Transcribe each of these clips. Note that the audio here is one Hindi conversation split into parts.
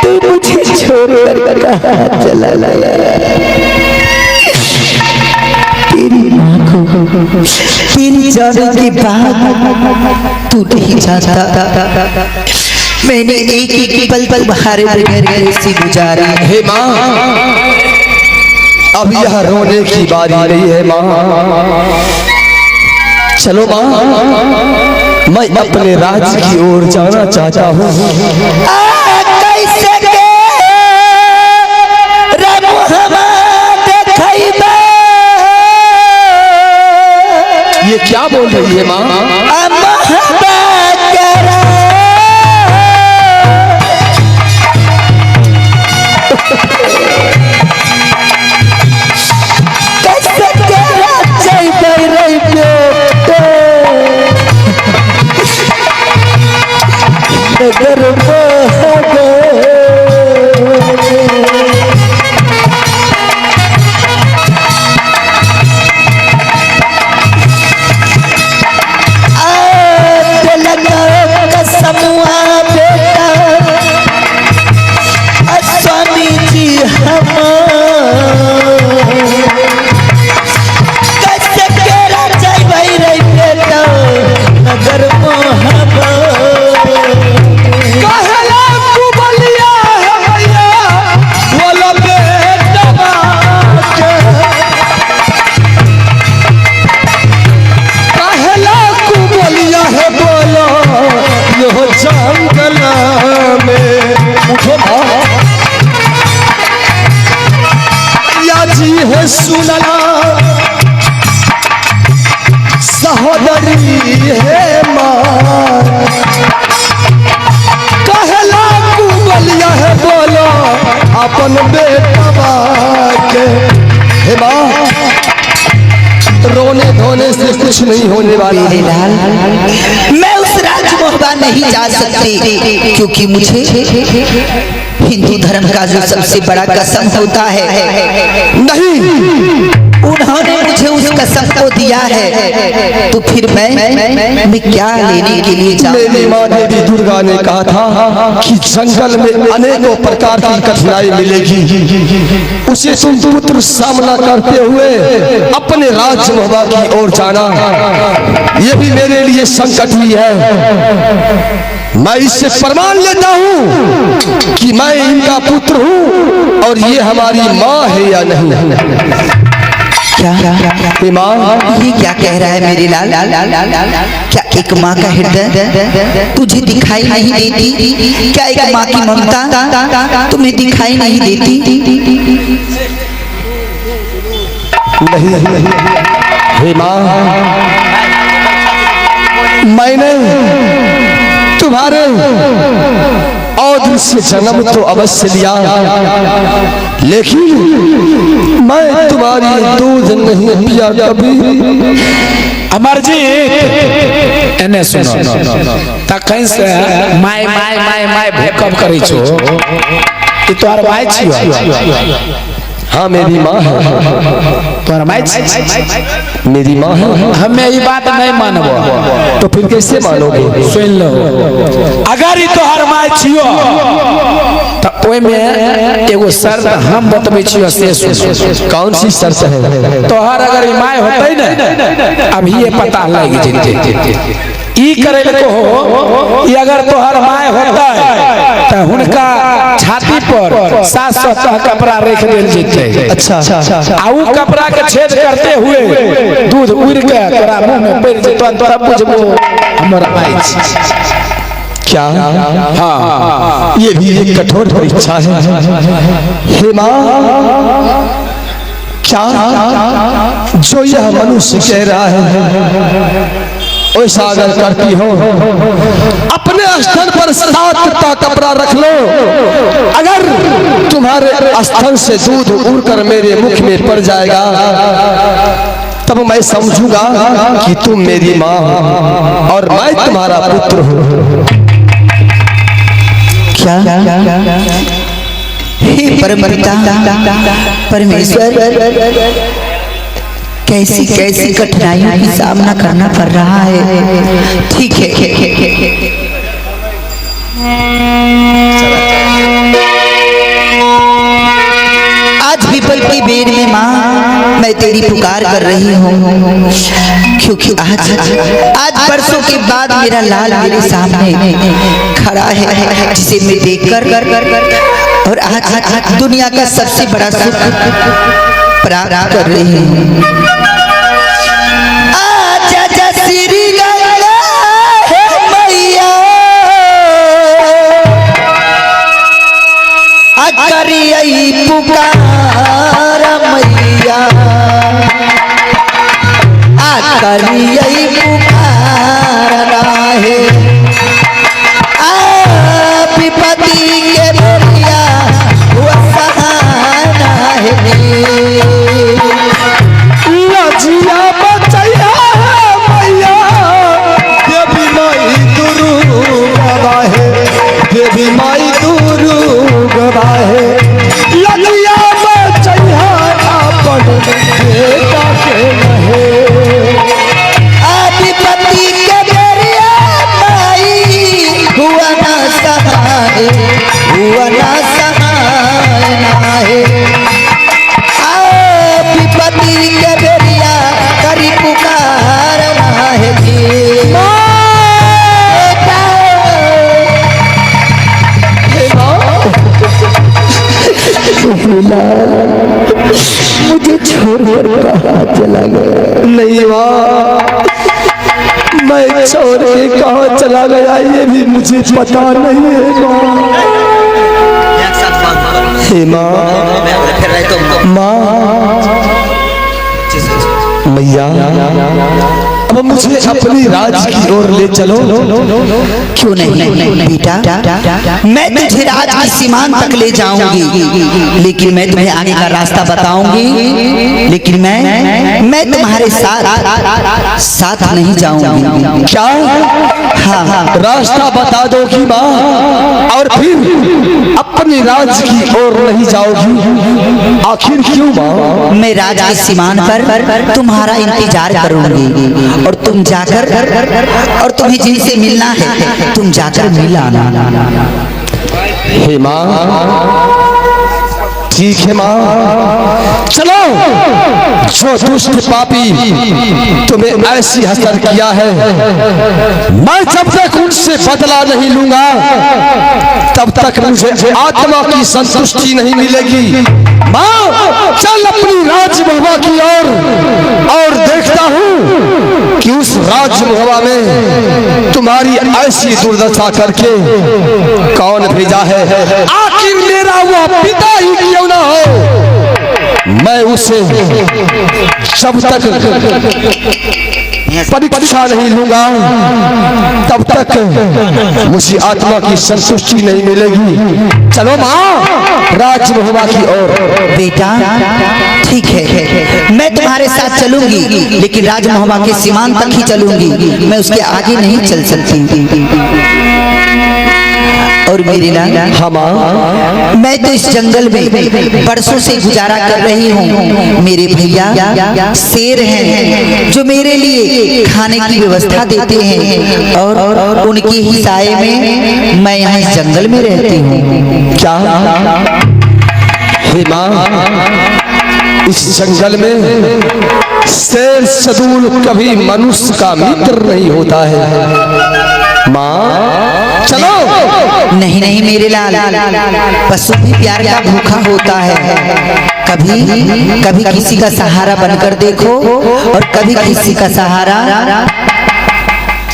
तू मुझे छोड़कर कहाँ चला गया? तेरी माँ को तेरी जाने के बाद तू नहीं जानता मैंने एक एक पल पल तुम्हारे बगैर से गुजारा। हे माँ, अब यह रोने की बारी नहीं है माँ। चलो माँ, मैं अपने राज्य की ओर जाना चाहता हूँ। ये क्या बोल रही है माँ? सुनला सहोदरी है माँ, कहला कुबलिया है बोलो अपन बेटा के। हे माँ, रोने धोने से कुछ नहीं होने वाला है। मैं उस राजमहल नहीं जा सकती क्योंकि मुझे हिंदू धर्म का जो सबसे बड़ा कसम होता है, नहीं उन्होंने मुझे उस कसम को दिया है, तो फिर मैं क्या लेने के लिए जाऊं? मेरी माँ देवी दुर्गा ने कहा था कि जंगल में अनेकों प्रकार की कठिनाई मिलेगी, उसे तुम पुत्र सामना करते हुए अपने राजमहल की ओर जाना। ये भी मेरे लिए संकट ही है। मैं इससे प्रमाण लेता हूँ कि मैं इनका पुत्र हूँ और ये हमारी माँ है या नहीं। क्या माँ, ये क्या कह रहा है मेरे लाल? क्या एक माँ का हृदय तुझे दिखाई नहीं देती? क्या एक माँ की ममता तुम्हें दिखाई नहीं देती? नहीं। हे माँ, मैंने तुम्हारे अदृश्य जन्म तो अवश्य लिया, लेकिन मैं तुम्हारी दूध नहीं पिया कभी। अमरजीत एने सुनो तखन से माय माय माय माय भूकंप करै छो, ई तोहर माय छियो? हाँ, मेरी माँ है। तोहर माय मेरी माँ है। हमें ये बात नहीं मानबो, तो फिर कैसे मानोगे? सुन लो, अगर ई तोहर माय छियो तो ओय में एगो शर्त हम बतबै छियो, से सुन। कौन सी शर्त है? तोहर अगर ई माय होतै न, अभी ये पता लग जेतै ई करे को हो, ई अगर तोहर माय होतै त हुनका छाती पर 700 कपड़ा रख देल जेतै। अच्छा, आ उ कपड़ा के छेद करते हुए दूध उड़ के तोरा मुंह में पड़ जेतौ, तोरा बुझबो हमर माय छी। क्या? हाँ, ये भी एक कठोर परीक्षा है। हे माँ, क्या जो यह मनुष्य कह रहा है वैसा अगर करती हो, अपने स्थल पर 7 कपड़ा रख लो। अगर तुम्हारे स्थल से दूध उड़कर मेरे मुख में पड़ जाएगा तब मैं समझूंगा कि तुम मेरी माँ हो और मैं तुम्हारा पुत्र हूँ। क्या? हे परमपिता परमेश्वर, कैसी कैसी कठिनाइयों की सामना करना पड़ रहा है। ठीक है, आज विपल की बेर में माँ मैं तेरी पुकार कर रही हूँ, क्योंकि आज बरसों के बाद मेरा लाल मेरे सामने खड़ा है, जिसे मैं देखकर और आज दुनिया का सबसे बड़ा सुख प्राप्त कर रही हूँ। आजा श्री गंगा मैया करियई पुकार मैया, करियई पुकार है विपत्ति के बेरिया वो सहाना है। लजिया बचैया मैया देवी माई दुर्गा है, देवी माई दुर्गा है। लजिया बचैया अपन बेटा के रहे, विपत्ति के बेरिया माई हुआ ना सहाय, हुआ ना सहाय ना है। विपत्ति के बेरिया करी पुकार ना है जी। मुझे छोड़कर कहाँ चला गया? नहीं माँ, मैं छोड़ के कहाँ चला गया ये भी मुझे पता नहीं है माँ। हे माँ, मैया अब मुझे अपनी राज की ओर ले चलो। क्यों नहीं बेटा, मैं तुझे राज की सीमांत तक ले जाऊंगी, लेकिन मैं तुम्हें आगे का रास्ता बताऊंगी, लेकिन मैं तुम्हारे साथ नहीं जाऊंगी। क्या? हाँ, रास्ता बता दोगी माँ और फिर अपनी राज की ओर नहीं जाओगी? आखिर क्यों माँ? मैं राज की सीमांत पर तुम्हारा इंतजार करूंगी और तुम जाकर और तुम्हें जिनसे मिलना है तुम जाकर मिलाना। हे माँ, ठीक है माँ, चलो। जो दुष्ट पापी तुम्हें ऐसी हसरत किया है, मैं जब तक उनसे बदला नहीं लूंगा तब तक मुझे आत्मा की संतुष्टि नहीं मिलेगी। माँ चल अपनी राज महवा की ओर और देखता हूँ कि उस राज महवा में तुम्हारी ऐसी दुर्दशा करके कौन भेजा है। आखिर मेरा वह पिता ही क्यों ना हो, मैं उसे जब तक परीक्षा नहीं लूंगा तब तक मुझे आत्मा की संतुष्टि नहीं मिलेगी। चलो माँ राज महवा की ओर। बेटा ठीक है, मैं तुम्हारे साथ चलूंगी, लेकिन राज महवा के सीमांत तक ही चलूंगी, मैं उसके आगे नहीं चल सकती। और मेरी लाल, मैं तो इस जंगल में बरसों से गुजारा कर रही हूँ। मेरे भैया शेर हैं जो मेरे लिए खाने की व्यवस्था देते हैं, और उनकी ही साए में मैं यहाँ इस जंगल में रहती हूँ। क्या? हे माँ, इस जंगल में शेर सदूल कभी मनुष्य का मित्र नहीं होता है। माँ चलो। नहीं मेरे लाल, पशु भी प्यार का भूखा होता है। कभी किसी का सहारा बनकर देखो और कभी किसी का सहारा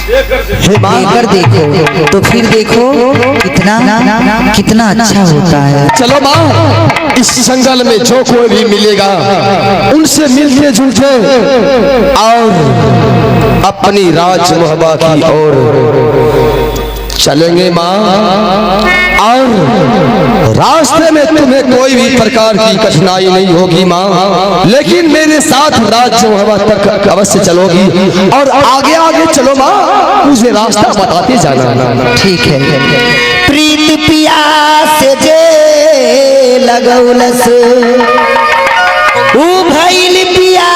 देकर देखो, तो फिर देखो कितना अच्छा होता है। चलो माँ, इस जंगल में जो कोई भी मिलेगा उनसे मिलते जुलते और अपनी राज महबा की ओर चलेंगे माँ। और रास्ते में तुम्हें कोई भी प्रकार की कठिनाई नहीं होगी माँ, लेकिन मेरे साथ राज महबा तक अवश्य चलोगी और आगे आगे चलो माँ, मुझे रास्ता बताते जाना। ठीक है। प्रीत पियास जे लगौलस उ भइल पिया